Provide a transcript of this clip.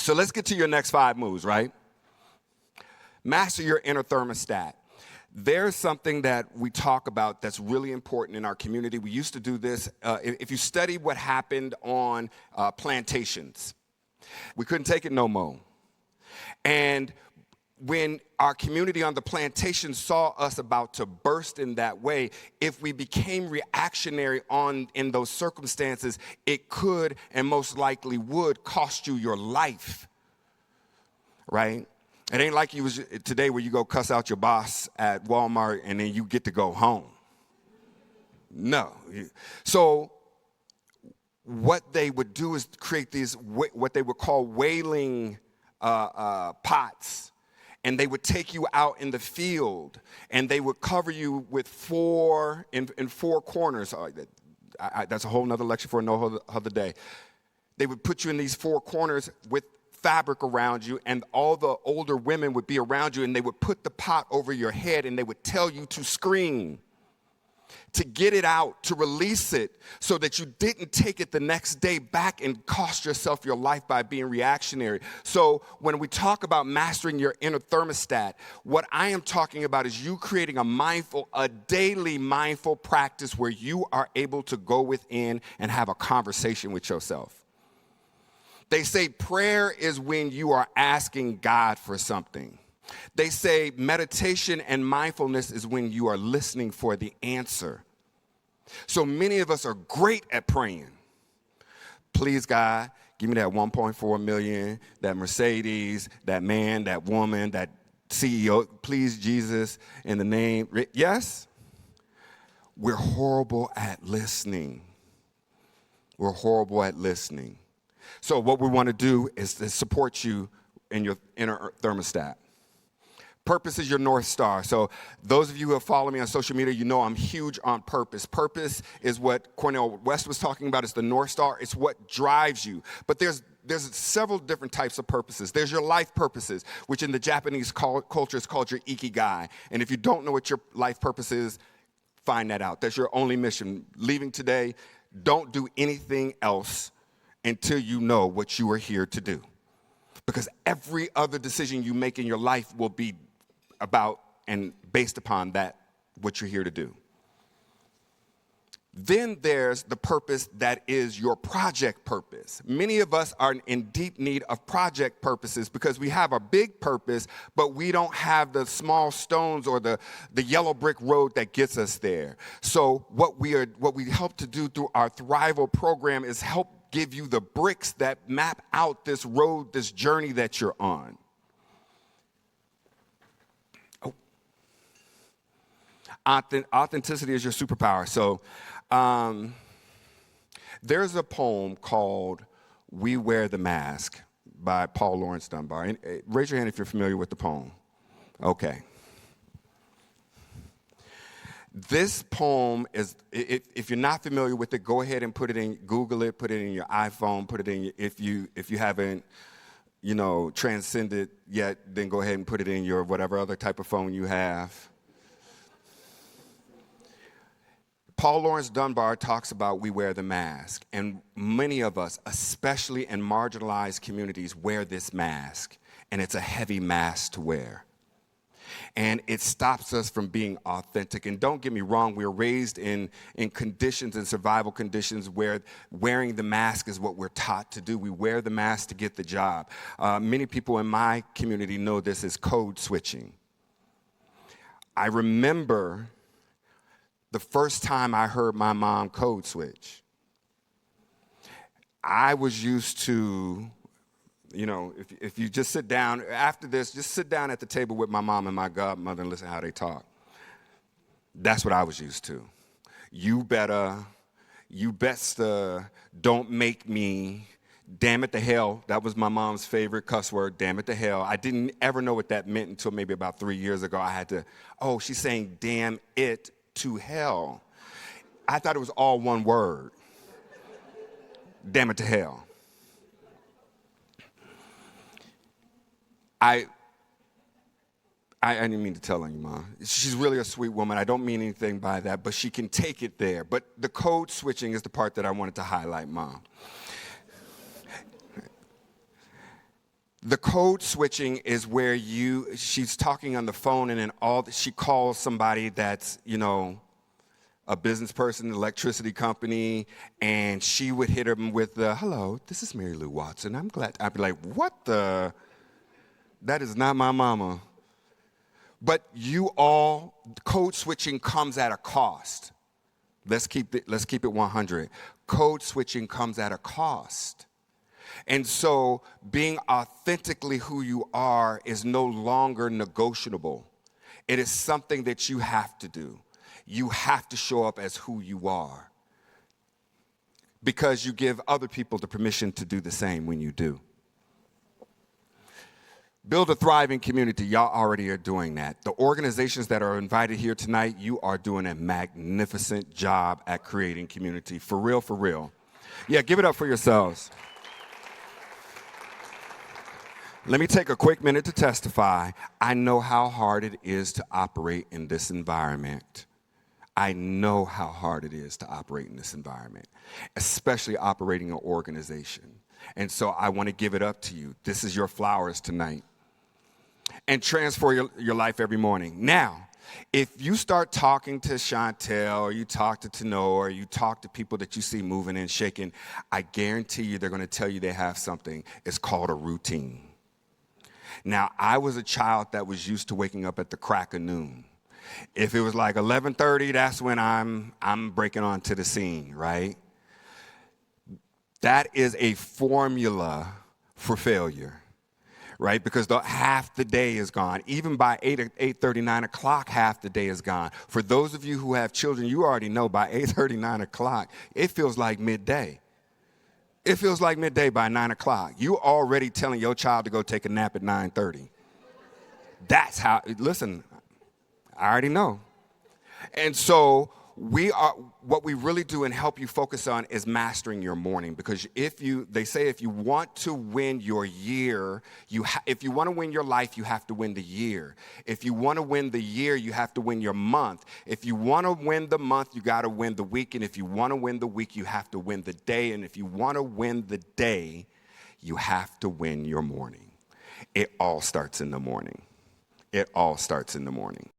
So let's get to your next 5 moves, right? Master your inner thermostat. There's something that we talk about that's really important in our community. We used to do this. If you study what happened on plantations, we couldn't take it no more. And when our community on the plantation saw us about to burst in that way, if we became reactionary in those circumstances, it could and most likely would cost you your life, right? It ain't like today where you go cuss out your boss at Walmart and then you get to go home. No. So what they would do is create these, what they would call whaling pots. And they would take you out in the field, and they would cover you with in 4 corners. That's a whole nother lecture for no other day. They would put you in these 4 corners with fabric around you, and all the older women would be around you, and they would put the pot over your head, and they would tell you to scream, to get it out, to release it, so that you didn't take it the next day back and cost yourself your life by being reactionary. So when we talk about mastering your inner thermostat, what I am talking about is you creating a daily mindful practice where you are able to go within and have a conversation with yourself. They say prayer is when you are asking God for something. They say meditation and mindfulness is when you are listening for the answer. So many of us are great at praying. Please, God, give me that 1.4 million, that Mercedes, that man, that woman, that CEO. Please, Jesus, in the name. Yes? We're horrible at listening. We're horrible at listening. So what we want to do is to support you in your inner thermostat. Purpose is your North Star. So those of you who have followed me on social media, you know I'm huge on purpose. Purpose is what Cornel West was talking about. It's the North Star. It's what drives you. But there's several different types of purposes. There's your life purposes, which in the Japanese culture is called your ikigai. And if you don't know what your life purpose is, find that out. That's your only mission. Leaving today, don't do anything else until you know what you are here to do. Because every other decision you make in your life will be about and based upon that, what you're here to do. Then there's the purpose that is your project purpose. Many of us are in deep need of project purposes because we have a big purpose, but we don't have the small stones or the yellow brick road that gets us there. So what we help to do through our Thrival program is help give you the bricks that map out this road, this journey that you're on. Authenticity is your superpower. So there's a poem called We Wear the Mask by Paul Laurence Dunbar. And, raise your hand if you're familiar with the poem. Okay. This poem is, if you're not familiar with it, go ahead and put it in, Google it, put it in your iPhone, put it in, if you haven't, transcended yet, then go ahead and put it in your whatever other type of phone you have. Paul Laurence Dunbar talks about we wear the mask, and many of us, especially in marginalized communities, wear this mask, and it's a heavy mask to wear. And it stops us from being authentic. And don't get me wrong, we're raised in conditions and survival conditions where wearing the mask is what we're taught to do. We wear the mask to get the job. Many people in my community know this as code switching. I remember the first time I heard my mom code switch. I was used to, if you just sit down, after this, just sit down at the table with my mom and my godmother and listen to how they talk. That's what I was used to. You best don't make me, damn it to hell. That was my mom's favorite cuss word, damn it to hell. I didn't ever know what that meant until maybe about 3 years ago. I had to, she's saying damn it to hell. I thought it was all one word. Damn it to hell. I didn't mean to tell on you, Mom. She's really a sweet woman. I don't mean anything by that, but she can take it there. But the code switching is the part that I wanted to highlight, Mom. The code switching is where she's talking on the phone and then she calls somebody that's, a business person, an electricity company, and she would hit him with the, hello, this is Mary Lou Watson. I'd be like, what the? That is not my mama. But code switching comes at a cost. Let's keep it 100. Code switching comes at a cost. And so being authentically who you are is no longer negotiable. It is something that you have to do. You have to show up as who you are because you give other people the permission to do the same when you do. Build a thriving community. Y'all already are doing that. The organizations that are invited here tonight, you are doing a magnificent job at creating community. For real, for real. Yeah, give it up for yourselves. Let me take a quick minute to testify. I know how hard it is to operate in this environment. I know how hard it is to operate in this environment, especially operating an organization. And so I want to give it up to you. This is your flowers tonight. And transform your life every morning. Now, if you start talking to Chantel or you talk to Tano or you talk to people that you see moving and shaking, I guarantee you they're going to tell you they have something. It's called a routine. Now, I was a child that was used to waking up at the crack of noon. If it was like 11:30, that's when I'm breaking onto the scene, right? That is a formula for failure, right? Because half the day is gone. Even by 8:30, 9 o'clock, half the day is gone. For those of you who have children, you already know by 8:30, 9 o'clock, it feels like midday. It feels like midday by 9 o'clock. You already telling your child to go take a nap at 9:30. That's how, listen, I already know. And so what we really do and help you focus on is mastering your morning. Because they say if you want to win your year, if you want to win your life, you have to win the year. If you want to win the year, you have to win your month. If you want to win the month, you got to win the week. And if you want to win the week, you have to win the day. And if you want to win the day, you have to win your morning. It all starts in the morning. It all starts in the morning.